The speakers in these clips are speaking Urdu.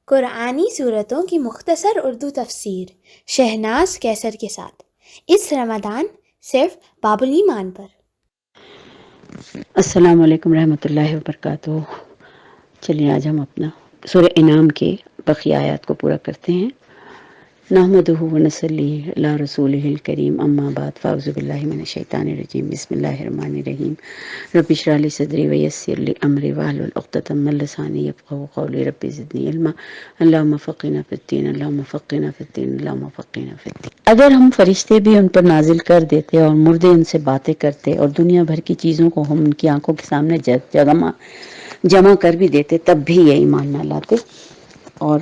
قرآنی صورتوں کی مختصر اردو تفسیر شہناز کیسر کے ساتھ اس رمضان صرف باب الایمان پر۔ السلام علیکم رحمۃ اللہ وبرکاتہ۔ چلیے آج ہم اپنا سورہ انعام کے بقیہ آیات کو پورا کرتے ہیں۔ نحمدہ ونصلی علی رسولہ الکریم، اما بعد، فاعوذ باللہ من الشیطان الرجیم، بسم اللہ الرحمن الرحیم۔ رب اشرح لی صدری ویسر لی امری واحلل عقدۃ من لسانی یفقہوا قولی، رب زدنی علما، اللہم فقہنا فی الدین، اللہم فقہنا فی الدین، اللہم فقہنا فی الدین۔ اگر ہم فرشتے بھی ان پر نازل کر دیتے اور مردے ان سے باتیں کرتے اور دنیا بھر کی چیزوں کو ہم ان کی آنکھوں کے سامنے جمع کر بھی دیتے، تب بھی یہ ایمان نہ لاتے، اور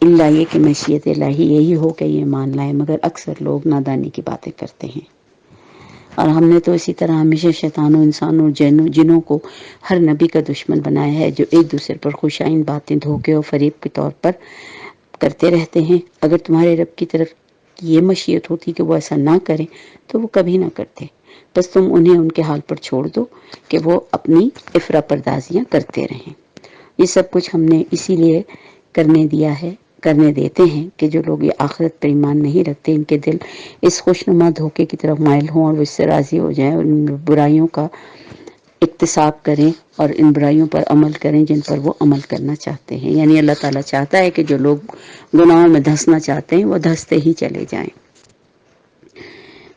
اللہ یہ کہ مشیت الہی یہی ہو کہ یہ مان لائے، مگر اکثر لوگ نادانی کی باتیں کرتے ہیں۔ اور ہم نے تو اسی طرح ہمیشہ شیطانوں، انسانوں، جنوں کو ہر نبی کا دشمن بنایا ہے، جو ایک دوسرے پر خوشائن باتیں دھوکے اور فریب کے طور پر کرتے رہتے ہیں۔ اگر تمہارے رب کی طرف یہ مشیت ہوتی کہ وہ ایسا نہ کریں تو وہ کبھی نہ کرتے، بس تم انہیں ان کے حال پر چھوڑ دو کہ وہ اپنی افرا پردازیاں کرتے رہیں۔ یہ سب کچھ ہم نے اسی لیے کرنے دیتے ہیں کہ جو لوگ یہ آخرت پر ایمان نہیں رکھتے، ان کے دل اس خوشنما دھوکے کی طرف مائل ہوں اور وہ اس سے راضی ہو جائیں اور ان برائیوں کا اکتساب کریں اور ان برائیوں پر عمل کریں جن پر وہ عمل کرنا چاہتے ہیں۔ یعنی اللہ تعالیٰ چاہتا ہے کہ جو لوگ گناہوں میں دھنسنا چاہتے ہیں وہ دھنستے ہی چلے جائیں۔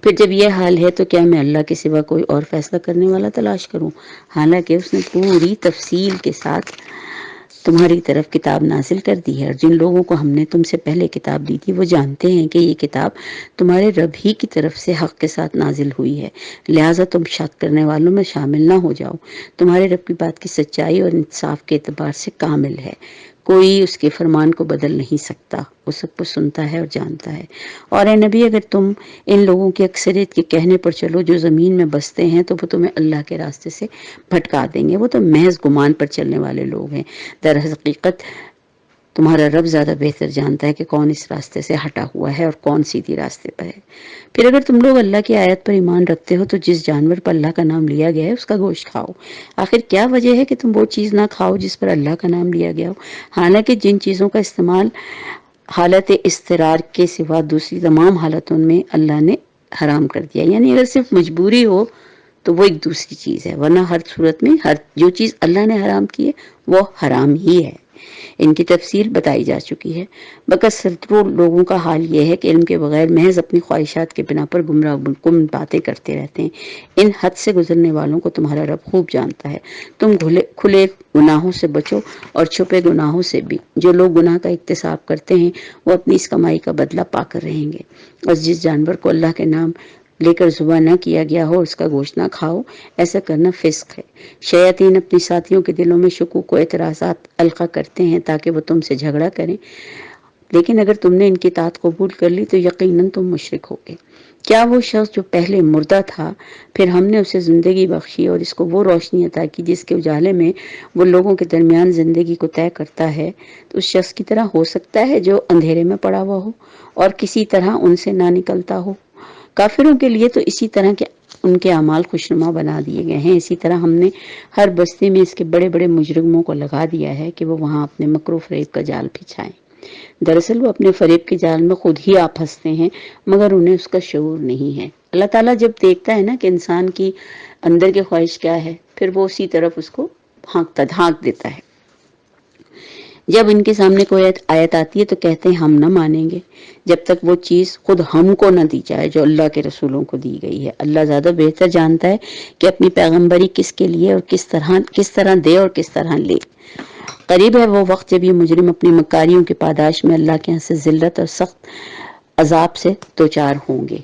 پھر جب یہ حال ہے تو کیا میں اللہ کے سوا کوئی اور فیصلہ کرنے والا تلاش کروں، حالانکہ اس نے پوری تفصیل کے ساتھ تمہاری طرف کتاب نازل کر دی ہے، اور جن لوگوں کو ہم نے تم سے پہلے کتاب دی تھی وہ جانتے ہیں کہ یہ کتاب تمہارے رب ہی کی طرف سے حق کے ساتھ نازل ہوئی ہے، لہٰذا تم شک کرنے والوں میں شامل نہ ہو جاؤ۔ تمہارے رب کی بات کی سچائی اور انصاف کے اعتبار سے کامل ہے، کوئی اس کے فرمان کو بدل نہیں سکتا، وہ سب کچھ سنتا ہے اور جانتا ہے۔ اور اے نبی، اگر تم ان لوگوں کی اکثریت کے کہنے پر چلو جو زمین میں بستے ہیں تو وہ تمہیں اللہ کے راستے سے بھٹکا دیں گے، وہ تو محض گمان پر چلنے والے لوگ ہیں۔ در حقیقت تمہارا رب زیادہ بہتر جانتا ہے کہ کون اس راستے سے ہٹا ہوا ہے اور کون سیدھی راستے پر ہے۔ پھر اگر تم لوگ اللہ کی آیت پر ایمان رکھتے ہو تو جس جانور پر اللہ کا نام لیا گیا ہے اس کا گوشت کھاؤ۔ آخر کیا وجہ ہے کہ تم وہ چیز نہ کھاؤ جس پر اللہ کا نام لیا گیا ہو، حالانکہ جن چیزوں کا استعمال حالت اضطرار کے سوا دوسری تمام حالتوں میں اللہ نے حرام کر دیا۔ یعنی اگر صرف مجبوری ہو تو وہ ایک دوسری چیز ہے، ورنہ ہر صورت میں جو چیز اللہ نے حرام کی ہے وہ حرام ہی ہے۔ ان کی تفصیل بتائی جا چکی ہے۔ بکثرت لوگوں کا حال یہ ہے کہ علم کے بغیر محض اپنی خواہشات کے بنا پر گمراہ کن باتیں کرتے رہتے ہیں۔ ان حد سے گزرنے والوں کو تمہارا رب خوب جانتا ہے۔ تم کھلے گناہوں سے بچو اور چھپے گناہوں سے بھی۔ جو لوگ گناہ کا اکتساب کرتے ہیں وہ اپنی اس کمائی کا بدلہ پا کر رہیں گے۔ اور جس جانور کو اللہ کے نام لے کر ذبح نہ کیا گیا ہو اس کا گوشت نہ کھاؤ، ایسا کرنا فسق ہے۔ شیاطین اپنی ساتھیوں کے دلوں میں شکوک و اعتراضات القا کرتے ہیں تاکہ وہ تم سے جھگڑا کریں، لیکن اگر تم نے ان کی اطاعت قبول کر لی تو یقیناً تم مشرک ہوگے۔ کیا وہ شخص جو پہلے مردہ تھا پھر ہم نے اسے زندگی بخشی اور اس کو وہ روشنی عطا کی جس کے اجالے میں وہ لوگوں کے درمیان زندگی کو طے کرتا ہے، تو اس شخص کی طرح ہو سکتا ہے جو اندھیرے میں پڑا ہوا ہو اور کسی طرح ان سے نہ نکلتا ہو؟ کافروں کے لیے تو اسی طرح کے ان کے اعمال خوشنما بنا دیے گئے ہیں۔ اسی طرح ہم نے ہر بستی میں اس کے بڑے بڑے مجرموں کو لگا دیا ہے کہ وہ وہاں اپنے مکر و فریب کا جال بچھائیں۔ دراصل وہ اپنے فریب کے جال میں خود ہی آ پھنستے ہیں مگر انہیں اس کا شعور نہیں ہے۔ اللہ تعالیٰ جب دیکھتا ہے نا کہ انسان کی اندر کی خواہش کیا ہے، پھر وہ اسی طرف اس کو ہانک دیتا ہے۔ جب ان کے سامنے کوئی آیت آتی ہے تو کہتے ہیں ہم نہ مانیں گے جب تک وہ چیز خود ہم کو نہ دی جائے جو اللہ کے رسولوں کو دی گئی ہے۔ اللہ زیادہ بہتر جانتا ہے کہ اپنی پیغمبری کس کے لیے اور کس طرح دے اور کس طرح لے۔ قریب ہے وہ وقت جب یہ مجرم اپنی مکاریوں کی پاداش میں اللہ کے یہاں سے ذلت اور سخت عذاب سے دوچار ہوں گے۔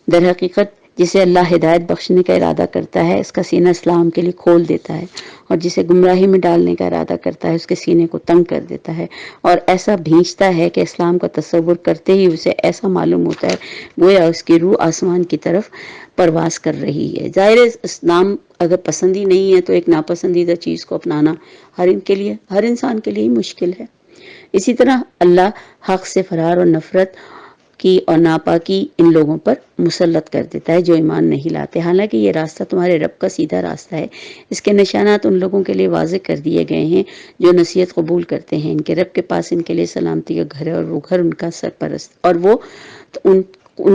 در حقیقت جسے اللہ ہدایت بخشنے کا ارادہ کرتا ہے اس کا سینہ اسلام کے لیے کھول دیتا ہے، اور جسے گمراہی میں ڈالنے کا ارادہ کرتا ہے اس کے سینے کو تنگ کر دیتا ہے، اور ایسا بھینچتا ہے کہ اسلام کا تصور کرتے ہی اسے ایسا معلوم ہوتا ہے گویا اس کی روح آسمان کی طرف پرواز کر رہی ہے۔ ظاہر ہے اسلام اگر پسند ہی نہیں ہے تو ایک ناپسندیدہ چیز کو اپنانا ہر انسان کے لیے ہی مشکل ہے۔ اسی طرح اللہ حق سے فرار اور نفرت کی اور ناپاکی ان لوگوں پر مسلط کر دیتا ہے جو ایمان نہیں لاتے. حالانکہ یہ راستہ تمہارے رب کا سیدھا راستہ ہے. اس کے نشانات ان لوگوں کے لیے واضح کر دیے گئے ہیں جو نصیحت قبول کرتے ہیں. ان کے رب کے پاس ان کے لیے سلامتی کا گھر ہے اور وہ گھر ان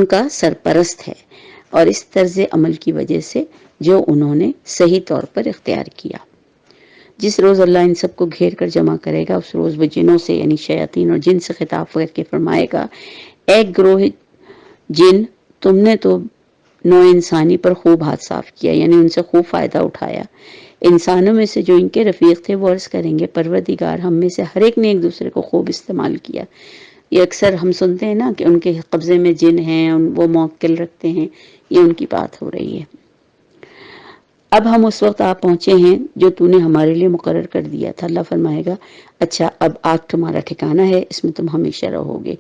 کا سرپرست ہے اور اس طرز عمل کی وجہ سے جو انہوں نے صحیح طور پر اختیار کیا. جس روز اللہ ان سب کو گھیر کر جمع کرے گا اس روز وہ جنوں سے یعنی شیاطین اور جن سے خطاب کر کے فرمائے گا ایک گروہ جن تم نے تو نو انسانی پر خوب ہاتھ صاف کیا، یعنی ان سے خوب فائدہ اٹھایا. انسانوں میں سے جو ان کے رفیق تھے وہ عرض کریں گے پروردگار ہم میں سے ہر ایک نے ایک دوسرے کو خوب استعمال کیا. یہ اکثر ہم سنتے ہیں نا کہ ان کے قبضے میں جن ہیں، وہ موکل رکھتے ہیں، یہ ان کی بات ہو رہی ہے. اب ہم اس وقت آپ پہنچے ہیں جو تو نے ہمارے لیے مقرر کر دیا تھا. اللہ فرمائے گا اچھا اب آگ تمہارا ٹھکانہ ہے، اس میں تم ہمیشہ رہو گے.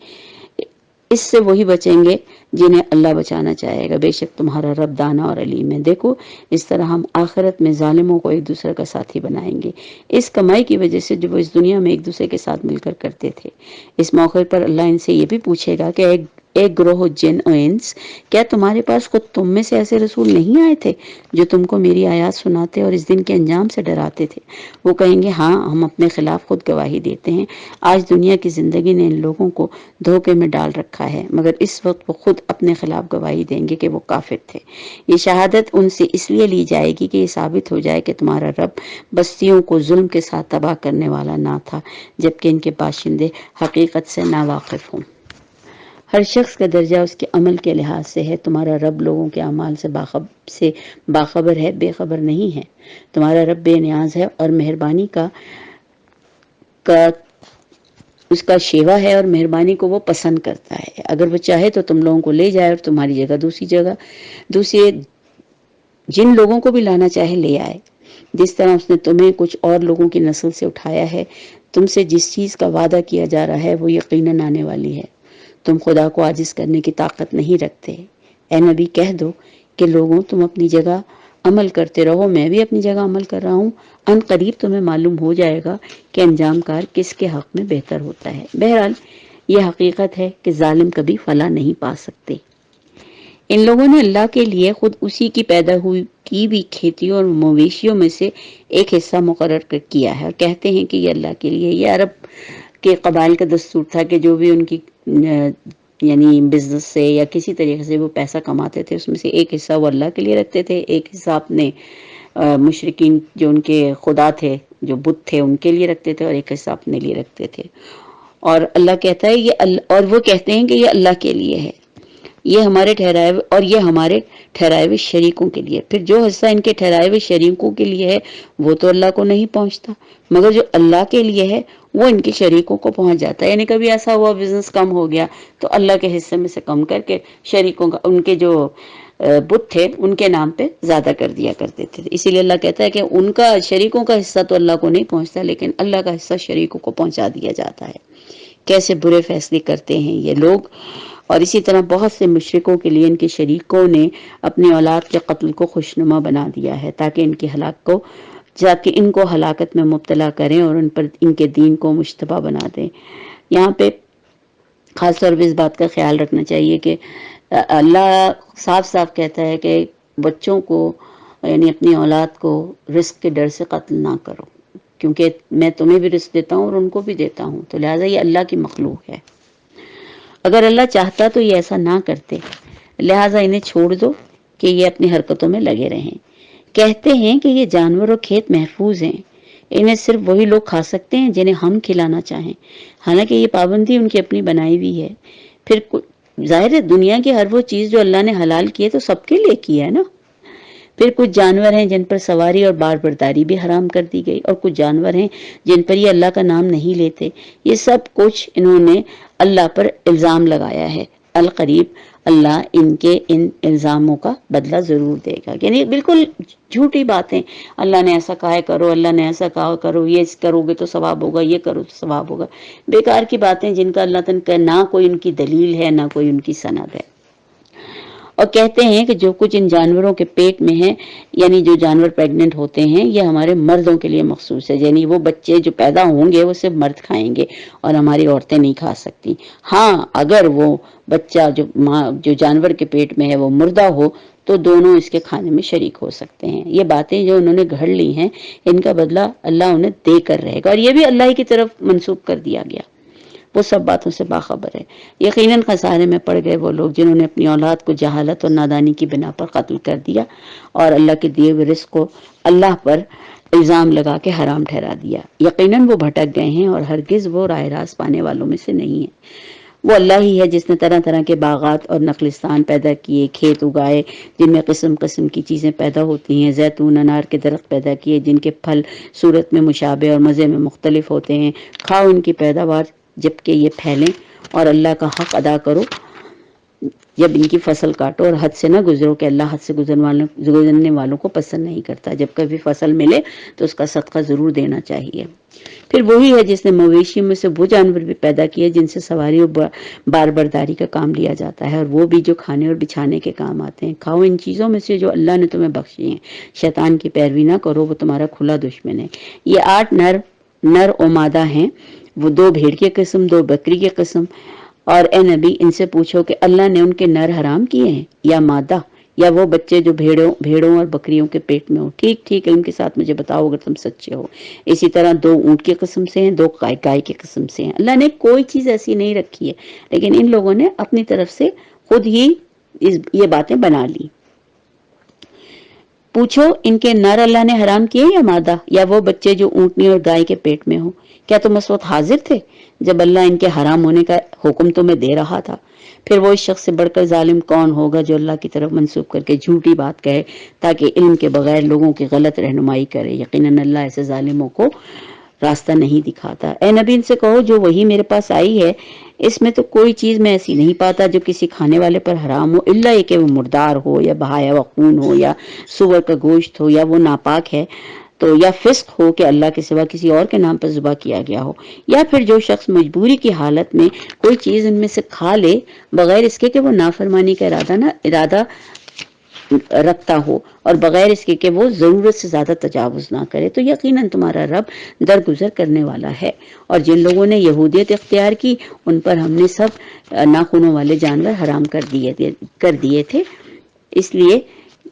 اس سے وہی بچیں گے جنہیں اللہ بچانا چاہے گا. بے شک تمہارا رب دانا اور علیم ہے. دیکھو اس طرح ہم آخرت میں ظالموں کو ایک دوسرے کا ساتھی بنائیں گے اس کمائی کی وجہ سے جو وہ اس دنیا میں ایک دوسرے کے ساتھ مل کر کرتے تھے. اس موقع پر اللہ ان سے یہ بھی پوچھے گا کہ ایک گروہ جن و انس کیا تمہارے پاس خود تم میں سے ایسے رسول نہیں آئے تھے جو تم کو میری آیات سناتے اور اس دن کے انجام سے ڈراتے تھے؟ وہ کہیں گے ہاں ہم اپنے خلاف خود گواہی دیتے ہیں. آج دنیا کی زندگی نے ان لوگوں کو دھوکے میں ڈال رکھا ہے مگر اس وقت وہ خود اپنے خلاف گواہی دیں گے کہ وہ کافر تھے. یہ شہادت ان سے اس لیے لی جائے گی کہ یہ ثابت ہو جائے کہ تمہارا رب بستیوں کو ظلم کے ساتھ تباہ کرنے والا نہ تھا جبکہ ان کے باشندے حقیقت سے ناواقف ہوں. ہر شخص کا درجہ اس کے عمل کے لحاظ سے ہے. تمہارا رب لوگوں کے اعمال سے باخبر ہے، بے خبر نہیں ہے. تمہارا رب بے نیاز ہے اور مہربانی کا اس کا شیوا ہے اور مہربانی کو وہ پسند کرتا ہے. اگر وہ چاہے تو تم لوگوں کو لے جائے اور تمہاری جگہ دوسرے جن لوگوں کو بھی لانا چاہے لے آئے. جس طرح اس نے تمہیں کچھ اور لوگوں کی نسل سے اٹھایا ہے، تم سے جس چیز کا وعدہ کیا جا رہا ہے وہ یقیناً آنے والی ہے. تم خدا کو عاجز کرنے کی طاقت نہیں رکھتے. اے نبی کہہ دو کہ لوگوں تم اپنی جگہ عمل کرتے رہو، میں بھی اپنی جگہ عمل کر رہا ہوں. ان قریب تمہیں معلوم ہو جائے گا کہ انجام کار کس کے حق میں بہتر ہوتا ہے. بہرحال یہ حقیقت ہے کہ ظالم کبھی فلاح نہیں پا سکتے. ان لوگوں نے اللہ کے لیے خود اسی کی پیدا ہوئی کی بھی کھیتیوں اور مویشیوں میں سے ایک حصہ مقرر کیا ہے اور کہتے ہیں کہ یہ اللہ کے لیے. یہ عرب کے قبائل کا دستور تھا کہ جو بھی ان کی یعنی بزنس سے یا کسی طریقے سے وہ پیسہ کماتے تھے اس میں سے ایک حصہ وہ اللہ کے لیے رکھتے تھے، ایک حصہ اپنے مشرکین جو ان کے خدا تھے جو بت تھے ان کے لیے رکھتے تھے اور ایک حصہ اپنے لیے رکھتے تھے. اور اللہ کہتا ہے اور وہ کہتے ہیں کہ یہ اللہ کے لیے ہے، یہ ہمارے ٹھہرائے ہوئے شریکوں کے لیے. پھر جو حصہ ان کے ٹھہرائے ہوئے شریکوں کے لیے ہے وہ تو اللہ کو نہیں پہنچتا مگر جو اللہ کے لیے ہے وہ ان کے شریکوں کو پہنچ جاتا ہے. یعنی کبھی ایسا ہوا بزنس کم ہو گیا تو اللہ کے حصے میں سے کم کر کے شریکوں کا ان کے جو بت تھے ان کے نام پہ زیادہ کر دیا کرتے تھے. اسی لیے اللہ کہتا ہے کہ ان کا شریکوں کا حصہ تو اللہ کو نہیں پہنچتا لیکن اللہ کا حصہ شریکوں کو پہنچا دیا جاتا ہے. کیسے برے فیصلے کرتے ہیں یہ لوگ. اور اسی طرح بہت سے مشرکوں کے لیے ان کے شریکوں نے اپنی اولاد کے قتل کو خوشنما بنا دیا ہے تاکہ ان کو ہلاکت میں مبتلا کریں اور ان پر ان کے دین کو مشتبہ بنا دیں. یہاں پہ خاص طور پہ اس بات کا خیال رکھنا چاہیے کہ اللہ صاف صاف کہتا ہے کہ بچوں کو یعنی اپنی اولاد کو رزق کے ڈر سے قتل نہ کرو کیونکہ میں تمہیں بھی رزق دیتا ہوں اور ان کو بھی دیتا ہوں، تو لہٰذا یہ اللہ کی مخلوق ہے. اگر اللہ چاہتا تو یہ ایسا نہ کرتے، لہٰذا انہیں چھوڑ دو کہ یہ اپنی حرکتوں میں لگے رہیں. کہتے ہیں کہ یہ جانور اور کھیت محفوظ ہیں، انہیں صرف وہی لوگ کھا سکتے ہیں جنہیں ہم کھلانا چاہیں. حالانکہ یہ پابندی ان کی اپنی بنائی ہوئی ہے. پھر ظاہر ہے دنیا کی ہر وہ چیز جو اللہ نے حلال کی ہے تو سب کے لیے کی ہے نا. پھر کچھ جانور ہیں جن پر سواری اور بار برداری بھی حرام کر دی گئی اور کچھ جانور ہیں جن پر یہ اللہ کا نام نہیں لیتے. یہ سب کچھ انہوں نے اللہ پر الزام لگایا ہے. القریب اللہ ان کے ان الزاموں کا بدلہ ضرور دے گا. یعنی بالکل جھوٹی باتیں، اللہ نے ایسا کہا ہے کرو، اللہ نے ایسا کہا کرو، یہ کرو گے تو ثواب ہوگا، یہ کرو تو ثواب ہوگا. بیکار کی باتیں جن کا اللہ تعالیٰ نہ کوئی ان کی دلیل ہے نہ کوئی ان کی سند ہے. اور کہتے ہیں کہ جو کچھ ان جانوروں کے پیٹ میں ہے، یعنی جو جانور پیگننٹ ہوتے ہیں، یہ ہمارے مردوں کے لیے مخصوص ہے، یعنی وہ بچے جو پیدا ہوں گے وہ صرف مرد کھائیں گے اور ہماری عورتیں نہیں کھا سکتی۔ ہاں اگر وہ بچہ جو جانور کے پیٹ میں ہے وہ مردہ ہو تو دونوں اس کے کھانے میں شریک ہو سکتے ہیں۔ یہ باتیں جو انہوں نے گھڑ لی ہیں، ان کا بدلہ اللہ انہیں دے کر رہے گا، اور یہ بھی اللہ کی طرف منسوب کر دیا گیا، وہ سب باتوں سے باخبر ہے۔ یقیناً خسارے میں پڑ گئے وہ لوگ جنہوں نے اپنی اولاد کو جہالت اور نادانی کی بنا پر قتل کر دیا اور اللہ کے دیے ہوئے رزق کو اللہ پر الزام لگا کے حرام ٹھہرا دیا۔ یقیناً وہ بھٹک گئے ہیں اور ہرگز وہ راہ راست پانے والوں میں سے نہیں ہیں۔ وہ اللہ ہی ہے جس نے طرح طرح کے باغات اور نخلستان پیدا کیے، کھیت اگائے جن میں قسم قسم کی چیزیں پیدا ہوتی ہیں، زیتون انار کے درخت پیدا کیے جن کے پھل صورت میں مشابہ اور مزے میں مختلف ہوتے ہیں، کھاؤ ان کی پیداوار جبکہ یہ پھیلیں، اور اللہ کا حق ادا کرو جب ان کی فصل کاٹو، اور حد سے نہ گزرو کہ اللہ حد سے گزرنے والوں کو پسند نہیں کرتا۔ جب کبھی فصل ملے تو اس کا صدقہ ضرور دینا چاہیے۔ پھر وہی ہے جس نے مویشیوں میں سے وہ جانور بھی پیدا کیے جن سے سواری اور بار برداری کا کام لیا جاتا ہے، اور وہ بھی جو کھانے اور بچھانے کے کام آتے ہیں۔ کھاؤ ان چیزوں میں سے جو اللہ نے تمہیں بخشی ہیں، شیطان کی پیروی نہ کرو، وہ تمہارا کھلا دشمن ہے۔ یہ 8 نر و مادہ ہیں، وہ 2 بھیڑ کی قسم، 2 بکری کی قسم۔ اور اے نبی ان سے پوچھو کہ اللہ نے ان کے نر حرام کیے ہیں یا مادہ، یا وہ بچے جو بھیڑوں اور بکریوں کے پیٹ میں ہو؟ ٹھیک ٹھیک علم کے ساتھ مجھے بتاؤ اگر تم سچے ہو۔ اسی طرح 2 اونٹ کی قسم سے ہیں، 2 گائے کی قسم سے ہیں۔ اللہ نے کوئی چیز ایسی نہیں رکھی ہے، لیکن ان لوگوں نے اپنی طرف سے خود ہی یہ باتیں بنا لی۔ پوچھو ان کے نر اللہ نے حرام کیے یا مادہ، یا وہ بچے جو اونٹنی اور گائے کے پیٹ میں ہو؟ کیا تم اس وقت حاضر تھے جب اللہ ان کے حرام ہونے کا حکم تمہیں دے رہا تھا؟ پھر وہ اس شخص سے بڑھ کر ظالم کون ہوگا جو اللہ کی طرف منسوب کر کے جھوٹی بات کہے تاکہ علم کے بغیر لوگوں کی غلط رہنمائی کرے۔ یقیناً اللہ ایسے ظالموں کو راستہ نہیں دکھاتا۔ اے نبی ان سے کہو جو وہی میرے پاس آئی ہے اس میں تو کوئی چیز میں ایسی نہیں پاتا جو کسی کھانے والے پر حرام ہو، الا یہ کہ وہ مردار ہو یا بہایا ہوا خون ہو یا سور کا گوشت ہو یا وہ ناپاک ہے تو، یا فسق ہو کہ اللہ کے سوا کسی اور کے نام پر ذبح کیا گیا ہو، یا پھر جو شخص مجبوری کی حالت میں کوئی چیز ان میں سے کھا لے بغیر اس کے کہ وہ نافرمانی کا ارادہ رکھتا ہو اور بغیر اس کے کہ وہ ضرورت سے زیادہ تجاوز نہ کرے، تو یقیناً تمہارا رب درگزر کرنے والا ہے۔ اور جن لوگوں نے یہودیت اختیار کی ان پر ہم نے سب ناخنوں والے جانور حرام کر دیے تھے، اس لیے،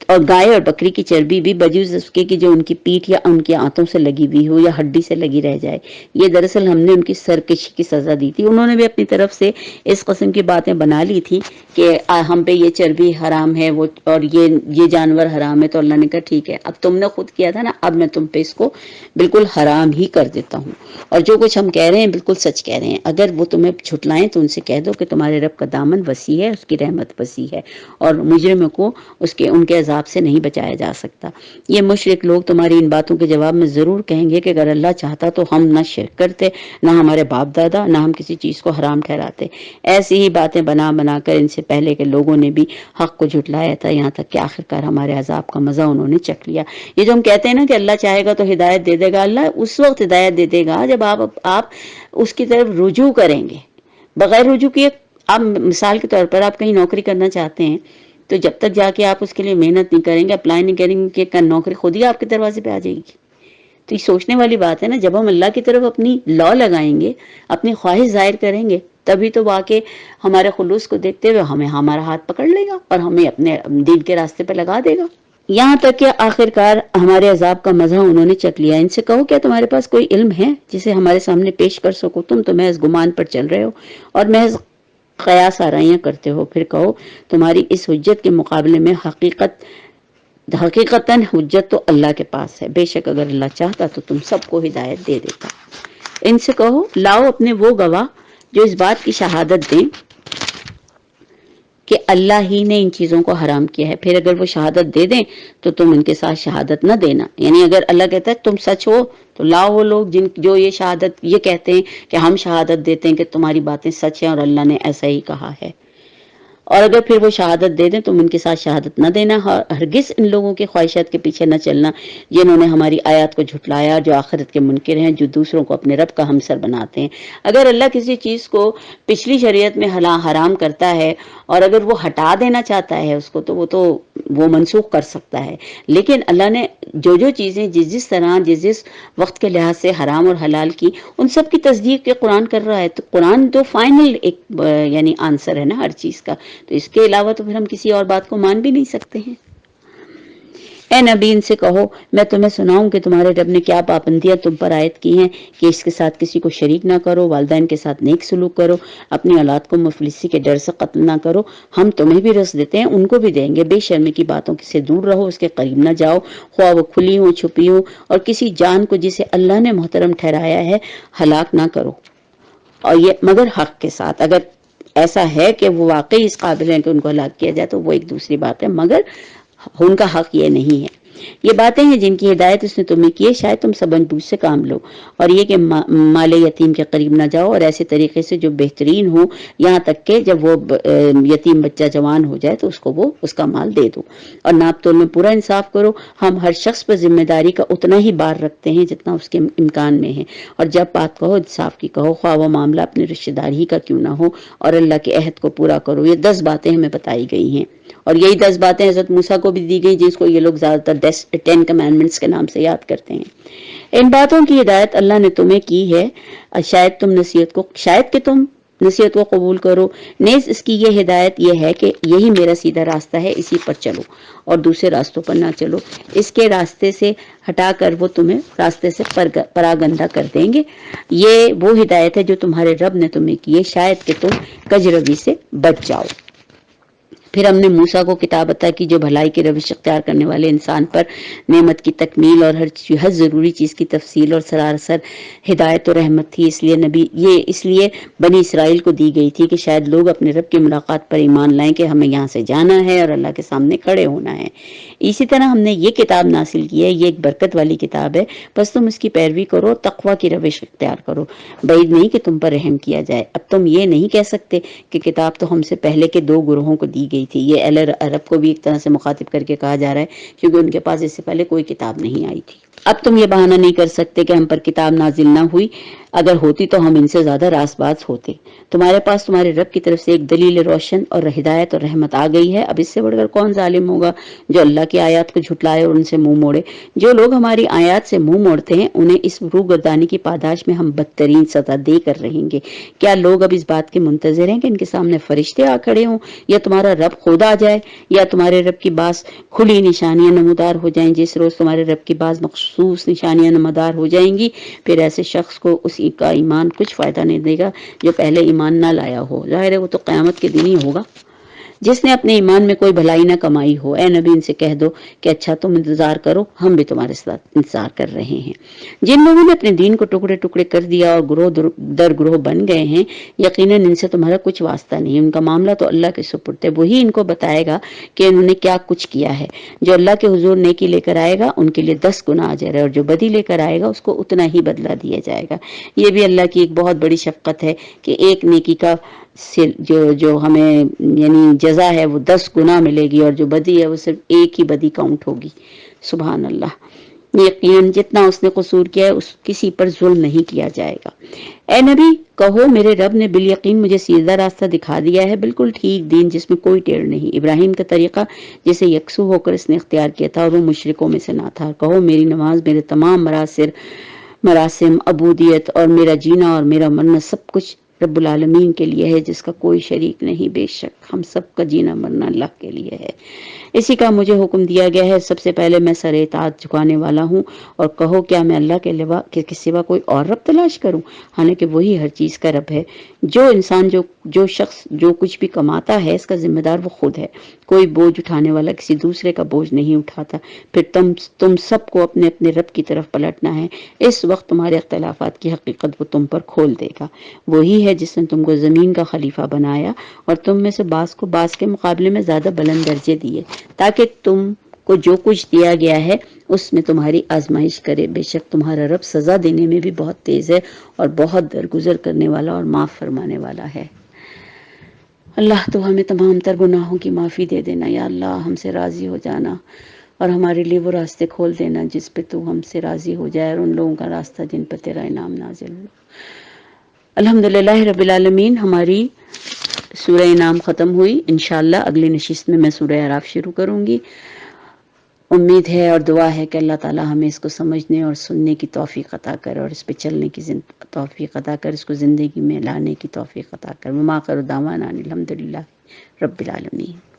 اور گائے اور بکری کی چربی بھی بجوز اس کے کہ جو ان کی پیٹھ یا ان کی آنتوں سے لگی ہوئی ہو یا ہڈی سے لگی رہ جائے، یہ دراصل ہم نے ان کی سرکشی کی سزا دی تھی۔ انہوں نے بھی اپنی طرف سے اس قسم کی باتیں بنا لی تھی کہ ہم پہ یہ چربی حرام ہے وہ اور یہ جانور حرام ہے، تو اللہ نے کہا ٹھیک ہے، اب تم نے خود کیا تھا نا، اب میں تم پہ اس کو بالکل حرام ہی کر دیتا ہوں، اور جو کچھ ہم کہہ رہے ہیں بالکل سچ کہہ رہے ہیں۔ اگر وہ تمہیں جھٹلائیں تو ان سے کہہ دو کہ تمہارے رب کا دامن وسیع ہے، اس کی رحمت وسیع ہے، اور مجرموں کو ان کے عذاب سے نہیں بچایا جا سکتا۔ یہ مشرک لوگ تمہاری ان باتوں کے جواب میں ضرور کہیں گے کہ اگر اللہ چاہتا تو ہم نہ شرک کرتے، نہ ہمارے باپ دادا، نہ ہم کسی چیز کو حرام ٹھہراتے۔ ایسی ہی باتیں بنا بنا کر ان سے پہلے کے لوگوں نے بھی حق کو جھٹلایا تھا، یہاں تک کہ آخرکار ہمارے عذاب کا مزہ انہوں نے چکھ لیا۔ یہ جو ہم کہتے ہیں نا کہ اللہ چاہے گا تو ہدایت دے دے گا، اللہ اس وقت ہدایت دے دے گا جب آپ اس کی طرف رجوع کریں گے۔ بغیر رجوع کیے، آپ مثال کے طور پر آپ کہیں نوکری کرنا چاہتے ہیں تو جب تک جا کے آپ اس کے لیے محنت نہیں کریں گے، اپلائی نہیں کریں گے کہ نوکری خود ہی آپ کے دروازے پہ آ جائے گی؟ تو یہ سوچنے والی بات ہے نا، جب ہم اللہ کی طرف اپنی لا لگائیں گے، اپنی خواہش ظاہر کریں گے، تبھی تو واقع ہمارے خلوص کو دیکھتے ہوئے ہمیں ہمارا ہاتھ پکڑ لے گا اور ہمیں اپنے دین کے راستے پہ لگا دے گا، یہاں تک کہ آخرکار ہمارے عذاب کا مزہ انہوں نے چکھ لیا۔ ان سے کہو کیا تمہارے پاس کوئی علم ہے جسے ہمارے سامنے پیش کر سکو؟ تم تو محض گمان پر چل رہے ہو اور محض قیاس آرائیاں کرتے ہو۔ پھر کہو تمہاری اس حجت کے مقابلے میں حقیقتاً حجت تو اللہ کے پاس ہے، بے شک اگر اللہ چاہتا تو تم سب کو ہدایت دے دیتا۔ ان سے کہو لاؤ اپنے وہ گواہ جو اس بات کی شہادت دیں کہ اللہ ہی نے ان چیزوں کو حرام کیا ہے، پھر اگر وہ شہادت دے دیں تو تم ان کے ساتھ شہادت نہ دینا۔ یعنی اگر اللہ کہتا ہے تم سچ ہو تو لاؤ وہ لوگ جو یہ کہتے ہیں کہ ہم شہادت دیتے ہیں کہ تمہاری باتیں سچ ہیں اور اللہ نے ایسا ہی کہا ہے۔ اور اگر پھر وہ شہادت دے دیں تو ان کے ساتھ شہادت نہ دینا، ہرگز ان لوگوں کی خواہشات کے پیچھے نہ چلنا جنہوں نے ہماری آیات کو جھٹلایا، جو آخرت کے منکر ہیں، جو دوسروں کو اپنے رب کا ہمسر بناتے ہیں۔ اگر اللہ کسی چیز کو پچھلی شریعت میں حرام کرتا ہے اور اگر وہ ہٹا دینا چاہتا ہے اس کو، تو وہ منسوخ کر سکتا ہے، لیکن اللہ نے جو چیزیں جس طرح جس وقت کے لحاظ سے حرام اور حلال کی، ان سب کی تصدیق کے قرآن کر رہا ہے، تو قرآن تو فائنل ایک یعنی آنسر ہے نا ہر چیز کا، تو اس کے علاوہ تو پھر ہم کسی اور بات کو مان بھی نہیں سکتے ہیں۔ اے نبی ان سے کہو میں تمہیں سناؤں کہ تمہارے رب نے کیا پابندیاں تم پر عائد کی ہیں کہ اس کے ساتھ کسی کو شریک نہ کرو، والدین کے ساتھ نیک سلوک کرو، اپنی اولاد کو مفلسی کے ڈر سے قتل نہ کرو، ہم تمہیں بھی رزق دیتے ہیں ان کو بھی دیں گے، بے شرمی کی باتوں سے دور رہو، اس کے قریب نہ جاؤ، خواہ وہ کھلی ہوں چھپی ہوں، اور کسی جان کو جسے اللہ نے محترم ٹھہرایا ہے ہلاک نہ کرو، اور یہ مگر حق کے ساتھ۔ اگر ایسا ہے کہ وہ واقعی اس قابل ہیں کہ ان کو ہلاک کیا جائے تو وہ ایک دوسری بات ہے، مگر ان کا حق یہ نہیں ہے۔ یہ باتیں ہیں جن کی ہدایت اس نے تمہیں کی ہے، شاید تم سبن بوجھ سے کام لو، اور یہ کہ مال یتیم کے قریب نہ جاؤ، اور ایسے طریقے سے جو بہترین ہو، یہاں تک کہ جب وہ یتیم بچہ جوان ہو جائے تو اس کو وہ اس کا مال دے دو، اور ناپ تول میں پورا انصاف کرو، ہم ہر شخص پر ذمہ داری کا اتنا ہی بار رکھتے ہیں جتنا اس کے امکان میں ہے، اور جب بات کہو انصاف کی کہو، خواہ وہ معاملہ اپنے رشتہ دار ہی کا کیوں نہ ہو، اور اللہ کے عہد کو پورا کرو۔ یہ 10 باتیں ہمیں بتائی گئی ہیں، اور یہی 10 باتیں حضرت موسیٰ کو بھی دی گئی جس کو یہ لوگ زیادہ تر 10 کمانڈمنٹس کے نام سے یاد کرتے ہیں۔ ان باتوں کی ہدایت اللہ نے تمہیں کی ہے، شاید کہ تم نصیحت کو قبول کرو، نیز اس کی یہ ہدایت یہ ہے کہ یہی میرا سیدھا راستہ ہے، اسی پر چلو اور دوسرے راستوں پر نہ چلو، اس کے راستے سے ہٹا کر وہ تمہیں راستے سے پراگندہ کر دیں گے۔ یہ وہ ہدایت ہے جو تمہارے رب نے تمہیں کی ہے، شاید کہ تم کجروی سے بچ جاؤ۔ پھر ہم نے موسیٰ کو کتاب عطا کی جو بھلائی کی روش اختیار کرنے والے انسان پر نعمت کی تکمیل اور ہر ضروری چیز کی تفصیل اور سراسر ہدایت و رحمت تھی، اس لیے بنی اسرائیل کو دی گئی تھی کہ شاید لوگ اپنے رب کی ملاقات پر ایمان لائیں کہ ہمیں یہاں سے جانا ہے اور اللہ کے سامنے کھڑے ہونا ہے۔ اسی طرح ہم نے یہ کتاب نازل کی ہے، یہ ایک برکت والی کتاب ہے، بس تم اس کی پیروی کرو، تقوی کی روش اختیار کرو، بعید نہیں کہ تم پر رحم کیا جائے۔ اب تم یہ نہیں کہہ سکتے کہ کتاب تو ہم سے پہلے کے 2 گروہوں کو دی گئی تھی، یہ اہل عرب کو بھی ایک طرح سے مخاطب کر کے کہا جا رہا ہے کیونکہ ان کے پاس اس سے پہلے کوئی کتاب نہیں آئی تھی۔ اب تم یہ بہانہ نہیں کر سکتے کہ ہم پر کتاب نازل نہ ہوئی، اگر ہوتی تو ہم ان سے زیادہ راست باز ہوتے۔ تمہارے پاس تمہارے رب کی طرف سے ایک دلیل روشن اور ہدایت اور رحمت آ گئی ہے، اب اس سے بڑھ کر کون ظالم ہوگا جو اللہ کی آیات کو جھٹلائے اور ان سے منہ موڑے۔ جو لوگ ہماری آیات سے منہ موڑتے ہیں انہیں اس روگردانی کی پاداش میں ہم بدترین سزا دے کر رہیں گے۔ کیا لوگ اب اس بات کے منتظر ہیں کہ ان کے سامنے فرشتے آ کھڑے ہوں، یا تمہارا رب خود آ جائے، یا تمہارے رب کی بعض کھلی نشانیاں نمودار ہو جائیں؟ جس روز تمہارے رب کی بعض مخصوص نشانیاں نمودار ہو جائیں گی، پھر ایسے شخص کو اسی کا ایمان کچھ فائدہ نہیں دے گا جو پہلے ایمان نہ لایا ہو، ظاہر ہے وہ تو قیامت کے دن ہی ہوگا، جس نے اپنے ایمان میں کوئی بھلائی نہ کمائی ہو۔ اے نبی ان سے کہہ دو کہ اچھا تم انتظار کرو، ہم بھی تمہارے ساتھ انتظار کر رہے ہیں۔ جن لوگوں نے اپنے دین کو ٹکڑے ٹکڑے کر دیا اور گروہ در گروہ بن گئے ہیں، یقیناً ان سے تمہارا کچھ واسطہ نہیں، ان کا معاملہ تو اللہ کے سپرد ہے، وہی ان کو بتائے گا کہ انہوں نے کیا کچھ کیا ہے۔ جو اللہ کے حضور نیکی لے کر آئے گا ان کے لیے 10 گنا اجر ہے، اور جو بدی لے کر آئے گا اس کو اتنا ہی بدلہ دیا جائے گا۔ یہ بھی اللہ کی ایک بہت بڑی شفقت ہے کہ ایک نیکی کا جو ہمیں یعنی جزا ہے وہ 10 گنا ملے گی، اور جو بدی ہے وہ صرف ایک ہی بدی کاؤنٹ ہوگی۔ سبحان اللہ۔ یقیناً جتنا اس نے قصور کیا ہے اس کسی پر ظلم نہیں کیا جائے گا۔ اے نبی کہو میرے رب نے بالیقین مجھے سیدھا راستہ دکھا دیا ہے، بالکل ٹھیک دین جس میں کوئی ٹیڑھ نہیں، ابراہیم کا طریقہ جسے یکسو ہو کر اس نے اختیار کیا تھا اور وہ مشرکوں میں سے نہ تھا۔ کہو میری نماز، میرے تمام مراسم عبودیت اور میرا جینا اور میرا مرنا سب کچھ رب العالمین کے لیے ہے جس کا کوئی شریک نہیں، بے شک ہم سب کا جینا مرنا اللہ کے لیے ہے۔ اسی کا مجھے حکم دیا گیا ہے، سب سے پہلے میں سر اطاعت جھکانے والا ہوں، اور کہو کیا میں اللہ کے سوا کوئی اور رب تلاش کروں، حالانکہ وہی ہر چیز کا رب ہے۔ جو شخص جو کچھ بھی کماتا ہے اس کا ذمہ دار وہ خود ہے، کوئی بوجھ اٹھانے والا کسی دوسرے کا بوجھ نہیں اٹھاتا۔ پھر تم سب کو اپنے اپنے رب کی طرف پلٹنا ہے، اس وقت تمہارے اختلافات کی حقیقت وہ تم پر کھول دے گا۔ وہی ہے جس نے تم کو زمین کا خلیفہ بنایا اور تم میں سے بعض کو بعض کے مقابلے میں زیادہ بلند درجے دیے، تاکہ تم کو جو کچھ دیا گیا ہے اس میں تمہاری آزمائش کرے۔ بے شک تمہارا رب سزا دینے میں بھی بہت تیز ہے اور بہت درگزر کرنے والا اور معاف فرمانے والا ہے۔ اللہ تو ہمیں تمام تر گناہوں کی معافی دے دینا یا اللہ، ہم سے راضی ہو جانا اور ہمارے لیے وہ راستے کھول دینا جس پہ تو ہم سے راضی ہو جائے، اور ان لوگوں کا راستہ جن پہ تیرا انعام نازل ہو۔ الحمدللہ رب العالمین، ہماری سورہ انعام ختم ہوئی۔ انشاءاللہ اگلی نشست میں میں سورہ اعراف شروع کروں گی۔ امید ہے اور دعا ہے کہ اللہ تعالی ہمیں اس کو سمجھنے اور سننے کی توفیق عطا کرے اور اس پہ چلنے کی توفیق عطا کرے، اس کو زندگی میں لانے کی توفیق عطا کرے۔ وما آخر دعوانا ان الحمدللہ رب العالمین۔